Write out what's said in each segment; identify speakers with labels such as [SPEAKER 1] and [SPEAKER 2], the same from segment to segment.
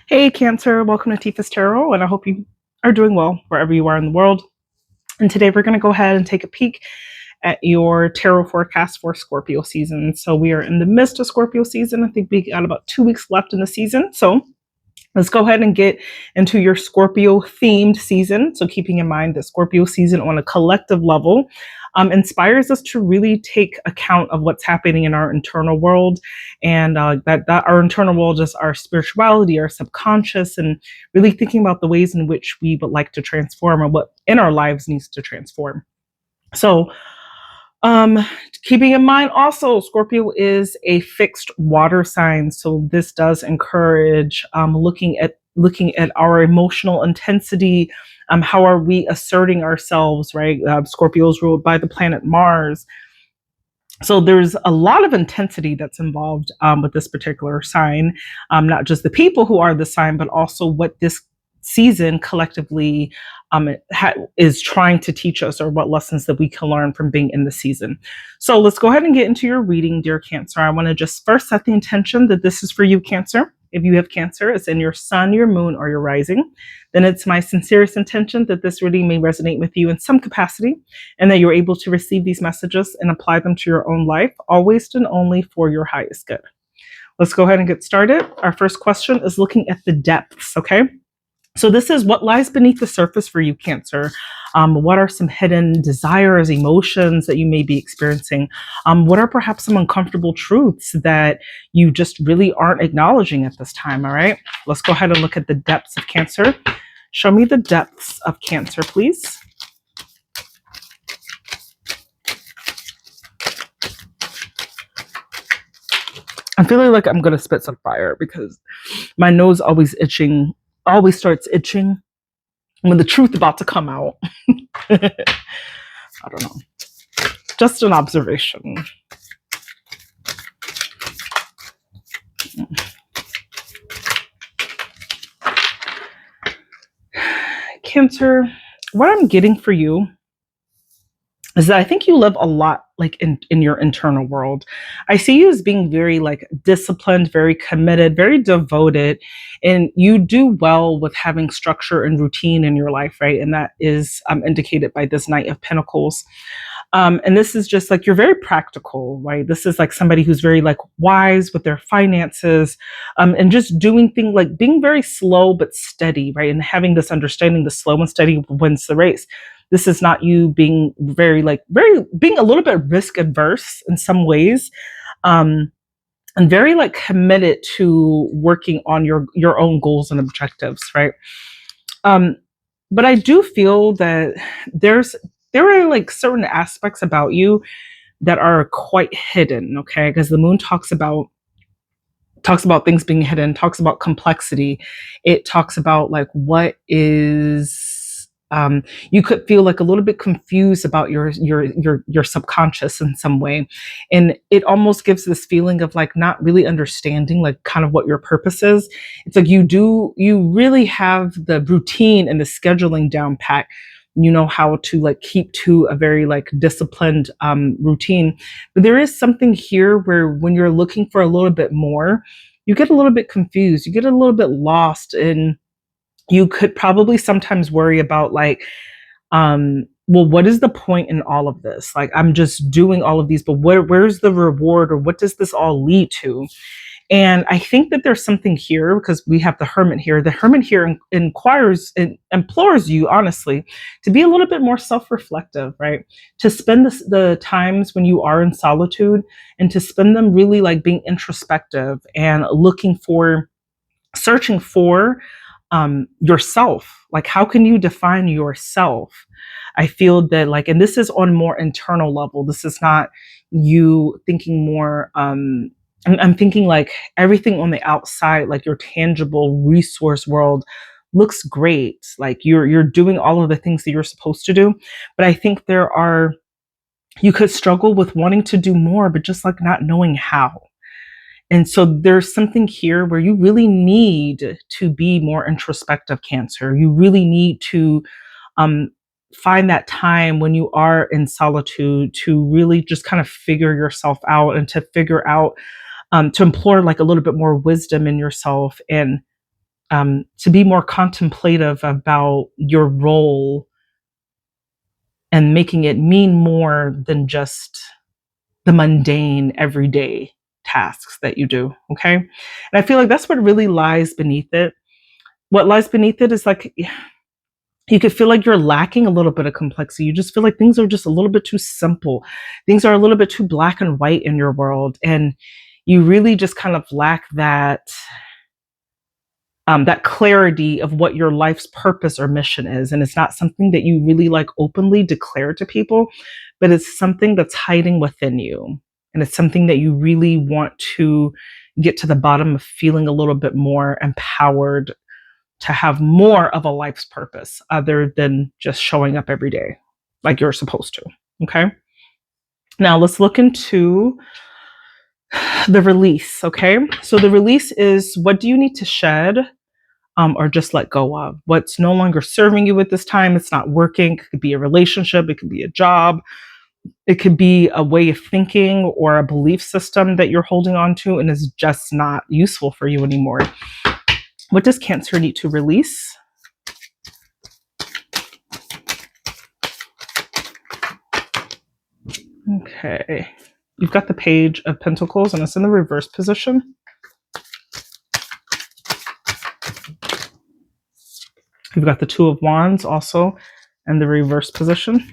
[SPEAKER 1] Hey, Cancer, welcome to Tifa's Tarot, and I hope you are doing well wherever you are in the world. And today we're going to go ahead and take a peek at your tarot forecast for Scorpio season. So we are in the midst of Scorpio season. I think we got about 2 weeks left in the season. So let's go ahead and get into your Scorpio themed season. So keeping in mind that Scorpio season on a collective level inspires us to really take account of what's happening in our internal world, and that our internal world is our spirituality, our subconscious, and really thinking about the ways in which we would like to transform or what in our lives needs to transform. So um, keeping in mind also, Scorpio is a fixed water sign, so this does encourage looking at our emotional intensity. How are we asserting ourselves? Right, Scorpio is ruled by the planet Mars, so there's a lot of intensity that's involved with this particular sign. Not just the people who are the sign, but also what this season collectively is trying to teach us, or what lessons that we can learn from being in the season. So let's go ahead and get into your reading, dear Cancer. I want to just first set the intention that this is for you, Cancer. If you have Cancer, it's in your sun, your moon, or your rising, then it's my sincerest intention that this reading may resonate with you in some capacity, and that you're able to receive these messages and apply them to your own life, always and only for your highest good. Let's go ahead and get started. Our first question is looking at the depths, okay? So this is what lies beneath the surface for you, Cancer. What are some hidden desires, emotions that you may be experiencing? What are perhaps some uncomfortable truths that you just really aren't acknowledging at this time, all right? Let's go ahead and look at the depths of Cancer. Show me the depths of Cancer, please. I'm feeling like I'm going to spit some fire because my nose always starts itching when the truth about to come out. I don't know. Just an observation. Cancer, what I'm getting for you is that I think you live a lot like in your internal world. I see you as being very like disciplined, very committed, very devoted, and you do well with having structure and routine in your life, right? And that is indicated by this Knight of Pentacles. And this is just like, you're very practical, right? This is like somebody who's very like wise with their finances, and just doing things like being very slow but steady, right? And having this understanding, the slow and steady wins the race. This is not you being being a little bit risk adverse in some ways, and very like committed to working on your own goals and objectives, right? But I do feel that there are like certain aspects about you that are quite hidden, okay? Because the moon talks about things being hidden, talks about complexity. It talks about like what is you could feel like a little bit confused about your subconscious in some way, and it almost gives this feeling of like not really understanding like kind of what your purpose is. It's like you really have the routine and the scheduling down pat. You know how to like keep to a very like disciplined routine, but there is something here where when you're looking for a little bit more, you get a little bit confused, you get a little bit lost, and you could probably sometimes worry about like, well, what is the point in all of this? Like, I'm just doing all of these, but where's the reward, or what does this all lead to? And I think that there's something here because we have the Hermit here. The Hermit here inquires and implores you, honestly, to be a little bit more self-reflective, right? To spend the times when you are in solitude, and to spend them really like being introspective and searching for yourself. Like, how can you define yourself? I feel that like, and this is on more internal level. This is not you thinking more, I'm thinking like everything on the outside, like your tangible resource world looks great. Like you're doing all of the things that you're supposed to do. But I think you could struggle with wanting to do more, but just like not knowing how. And so there's something here where you really need to be more introspective, Cancer. You really need to find that time when you are in solitude to really just kind of figure yourself out, and to figure out, to implore like a little bit more wisdom in yourself, and to be more contemplative about your role and making it mean more than just the mundane everyday tasks that you do. Okay. And I feel like that's what really lies beneath it. What lies beneath it is like you could feel like you're lacking a little bit of complexity. You just feel like things are just a little bit too simple. Things are a little bit too black and white in your world. And you really just kind of lack that clarity of what your life's purpose or mission is. And it's not something that you really like openly declare to people, but it's something that's hiding within you. And it's something that you really want to get to the bottom of, feeling a little bit more empowered to have more of a life's purpose other than just showing up every day like you're supposed to. Okay. Now let's look into the release. Okay. So the release is, what do you need to shed or just let go of? What's no longer serving you at this time? It's not working. It could be a relationship. It could be a job. It could be a way of thinking or a belief system that you're holding on to and is just not useful for you anymore. What does Cancer need to release? Okay. You've got the Page of Pentacles and it's in the reverse position. You've got the Two of Wands also in the reverse position.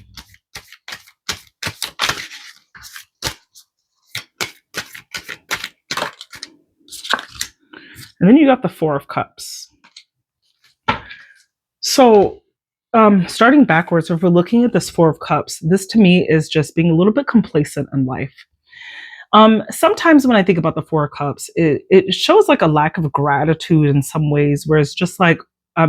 [SPEAKER 1] And then you got the Four of Cups. So starting backwards, if we're looking at this Four of Cups, this to me is just being a little bit complacent in life. Sometimes when I think about the Four of Cups, it shows like a lack of gratitude in some ways, where it's just like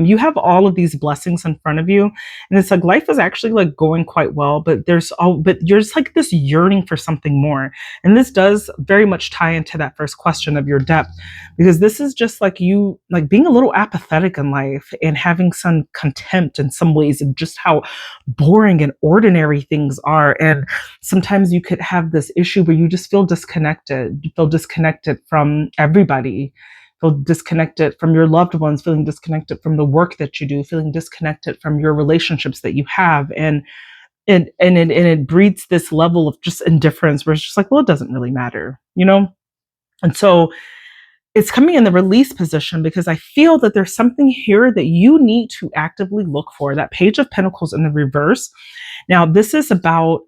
[SPEAKER 1] you have all of these blessings in front of you, and it's like life is actually like going quite well, but you're just like this yearning for something more. And this does very much tie into that first question of your depth, because this is just like you like being a little apathetic in life and having some contempt in some ways of just how boring and ordinary things are. And sometimes you could have this issue where you just feel disconnected. You feel disconnected from everybody, feel disconnected from your loved ones, feeling disconnected from the work that you do, feeling disconnected from your relationships that you have. And it breeds this level of just indifference where it's just like, well, it doesn't really matter, you know? And so it's coming in the release position because I feel that there's something here that you need to actively look for. That Page of Pentacles in the reverse. Now, this is about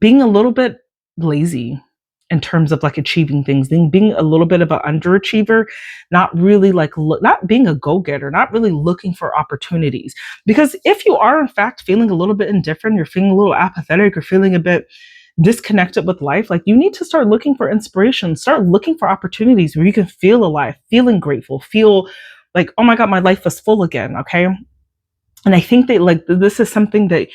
[SPEAKER 1] being a little bit lazy in terms of like achieving things, being a little bit of an underachiever, not really like, not being a go-getter, not really looking for opportunities. Because if you are in fact feeling a little bit indifferent, you're feeling a little apathetic, or feeling a bit disconnected with life, like you need to start looking for inspiration, start looking for opportunities where you can feel alive, feeling grateful, feel like, oh my God, my life is full again. Okay. And I think that like this is something that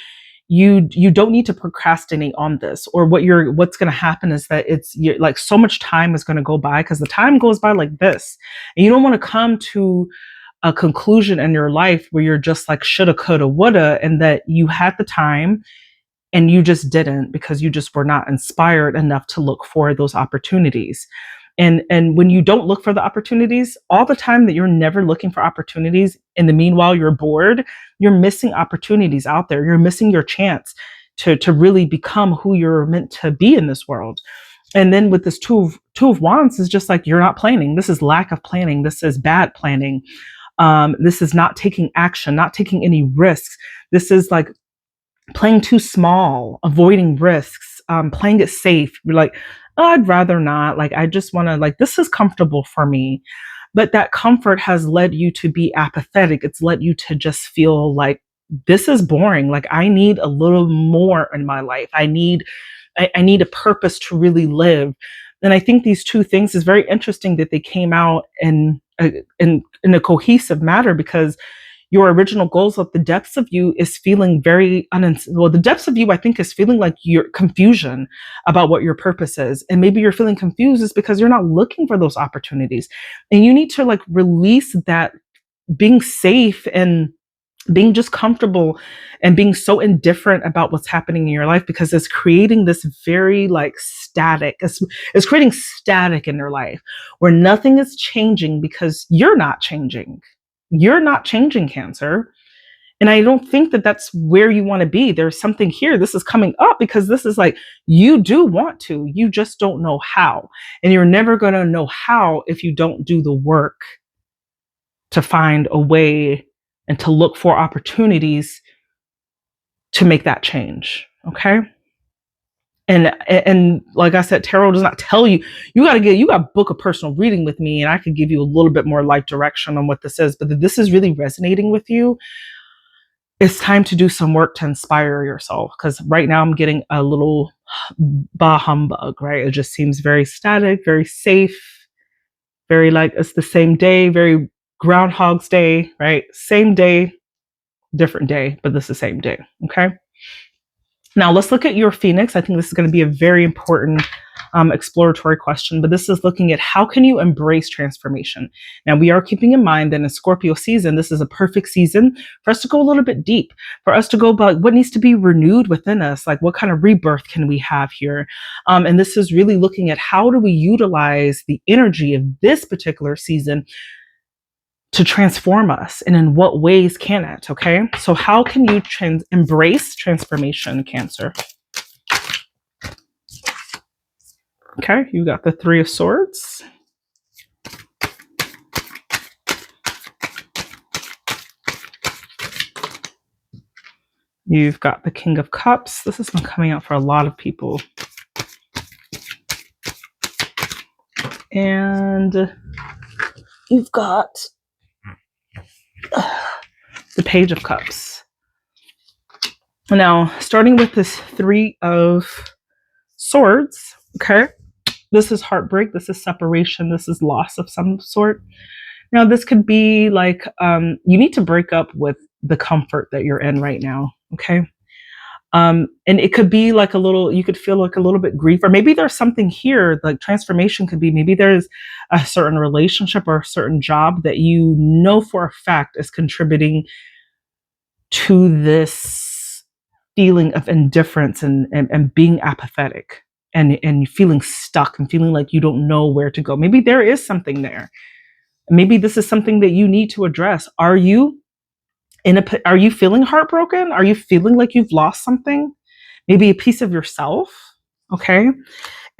[SPEAKER 1] you don't need to procrastinate on this, or what's going to happen is that you're like so much time is going to go by, because the time goes by like this, and you don't want to come to a conclusion in your life where you're just like shoulda, coulda, woulda, and that you had the time and you just didn't, because you just were not inspired enough to look for those opportunities. And when you don't look for the opportunities, all the time that you're never looking for opportunities, in the meanwhile you're bored, you're missing opportunities out there. You're missing your chance to really become who you're meant to be in this world. And then with this two of Wands is just like, you're not planning. This is lack of planning. This is bad planning. This is not taking action, not taking any risks. This is like playing too small, avoiding risks, playing it safe. You're like, oh, I'd rather not. Like, I just want to, like, this is comfortable for me. But that comfort has led you to be apathetic. It's led you to just feel like this is boring. Like, I need a little more in my life. I need a purpose to really live. And I think these two things is very interesting that they came out in a cohesive matter, because your original goals of the depths of you is feeling very the depths of you, I think, is feeling like your confusion about what your purpose is. And maybe you're feeling confused is because you're not looking for those opportunities. And you need to like release that being safe and being just comfortable and being so indifferent about what's happening in your life, because it's creating this very like static, it's creating static in your life where nothing is changing because you're not changing. You're not changing, Cancer. And I don't think that that's where you want to be. There's something here. This is coming up because this is like, you do want to, you just don't know how. And you're never going to know how if you don't do the work to find a way and to look for opportunities to make that change. Okay. And like I said, tarot does not tell you, you got to book a personal reading with me, and I could give you a little bit more light direction on what this is. But if this is really resonating with you, it's time to do some work to inspire yourself. Because right now I'm getting a little bah humbug, right? It just seems very static, very safe, very like it's the same day, very Groundhog's Day, right? Same day, different day, but this is the same day. Okay. Now let's look at your Phoenix. I think this is going to be a very important exploratory question, but this is looking at how can you embrace transformation. Now we are keeping in mind that in Scorpio season, this is a perfect season for us to go a little bit deep, for us to go about what needs to be renewed within us, like what kind of rebirth can we have here. And this is really looking at how do we utilize the energy of this particular season to transform us, and in what ways can it? Okay, so how can you embrace transformation, Cancer? Okay, you got the Three of Swords. You've got the King of Cups. This has been coming out for a lot of people. And you've got the Page of Cups. Now, starting with this Three of Swords, okay, this is heartbreak, this is separation, this is loss of some sort. Now, this could be like you need to break up with the comfort that you're in right now, okay? And it could be like a little, you could feel like a little bit grief, or maybe there's something here, like transformation could be, maybe there's a certain relationship or a certain job that you know for a fact is contributing to this feeling of indifference and being apathetic and feeling stuck and feeling like you don't know where to go. Maybe there is something there. Maybe this is something that you need to address. Are you feeling heartbroken? Are you feeling like you've lost something? Maybe a piece of yourself. Okay.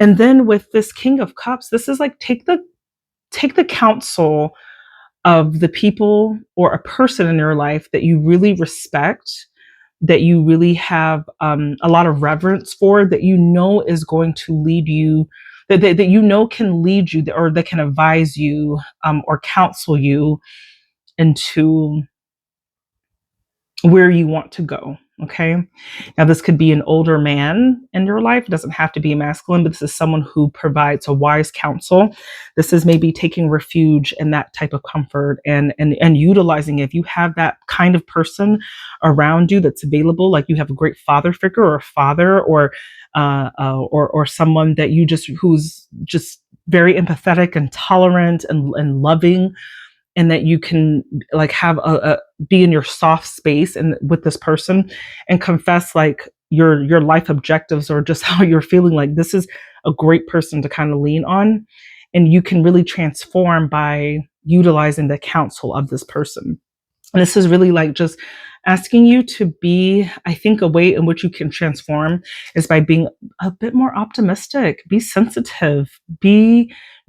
[SPEAKER 1] And then with this King of Cups, this is like take the counsel of the people or a person in your life that you really respect, that you really have a lot of reverence for, that you know is going to lead you, that you know can lead you, or that can advise you or counsel you into where you want to go. Okay. Now, this could be an older man in your life. It doesn't have to be masculine, but this is someone who provides a wise counsel. This is maybe taking refuge in that type of comfort and utilizing it. If you have that kind of person around you that's available, like you have a great father figure or a father or someone that who's just very empathetic and tolerant and loving, and that you can like have be in your soft space and with this person and confess like your life objectives or just how you're feeling, like this is a great person to kind of lean on, and you can really transform by utilizing the counsel of this person. And this is really like just asking you to be, I think a way in which you can transform is by being a bit more optimistic, be sensitive,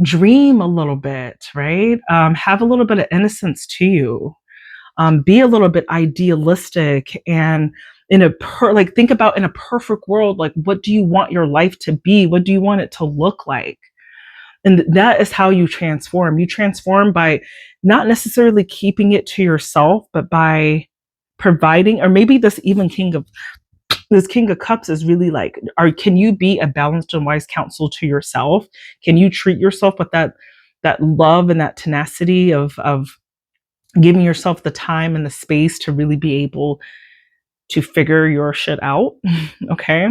[SPEAKER 1] dream a little bit, right? Have a little bit of innocence to you. Be a little bit idealistic, and think about in a perfect world, like what do you want your life to be? What do you want it to look like? And that is how you transform. You transform by not necessarily keeping it to yourself, but by providing, or maybe this King of Cups is really like, can you be a balanced and wise counsel to yourself? Can you treat yourself with that love and that tenacity of giving yourself the time and the space to really be able to figure your shit out? Okay.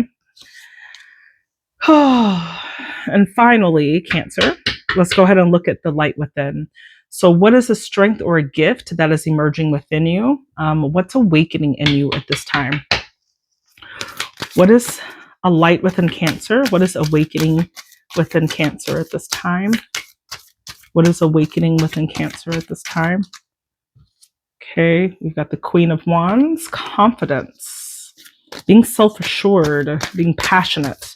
[SPEAKER 1] And finally, Cancer, let's go ahead and look at the light within. So, what is a strength or a gift that is emerging within you? What's awakening in you at this time? What is a light within Cancer? What is awakening within Cancer at this time? What is awakening within Cancer at this time? Okay, we've got the Queen of Wands, confidence, being self-assured, being passionate,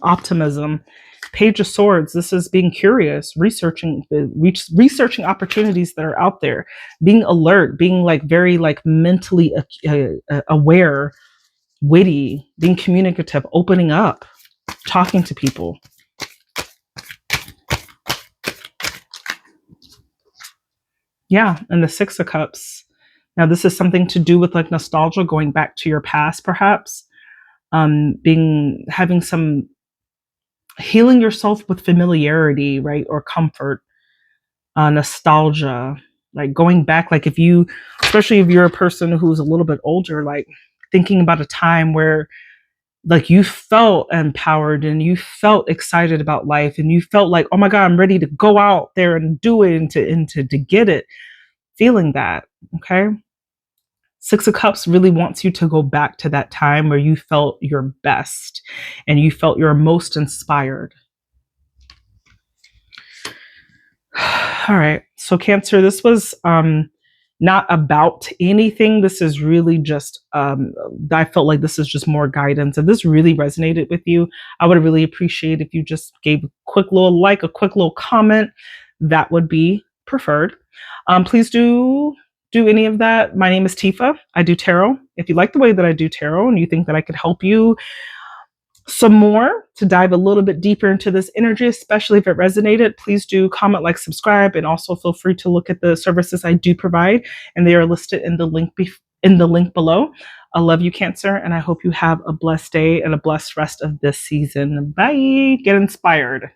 [SPEAKER 1] optimism. Page of Swords, this is being curious, researching opportunities that are out there, being alert, being like very like mentally aware, witty, being communicative, opening up, talking to people. Yeah, and the Six of Cups. Now this is something to do with like nostalgia, going back to your past, perhaps. Having some healing yourself with familiarity, right? Or comfort, nostalgia, like going back, like if you, especially if you're a person who's a little bit older, like thinking about a time where like you felt empowered and you felt excited about life and you felt like, oh my God, I'm ready to go out there and do it and to get it, feeling that. Okay. Six of Cups really wants you to go back to that time where you felt your best and you felt your most inspired. All right. So Cancer, this was not about anything. This is really just, I felt like this is just more guidance. If this really resonated with you, I would really appreciate if you just gave a quick little like, a quick little comment. That would be preferred. Please do any of that. My name is Tifa. I do tarot. If you like the way that I do tarot and you think that I could help you some more to dive a little bit deeper into this energy, especially if it resonated, please do comment, like, subscribe, and also feel free to look at the services I do provide, and they are listed in the link below. I love you, Cancer, and I hope you have a blessed day and a blessed rest of this season. Bye. Get inspired.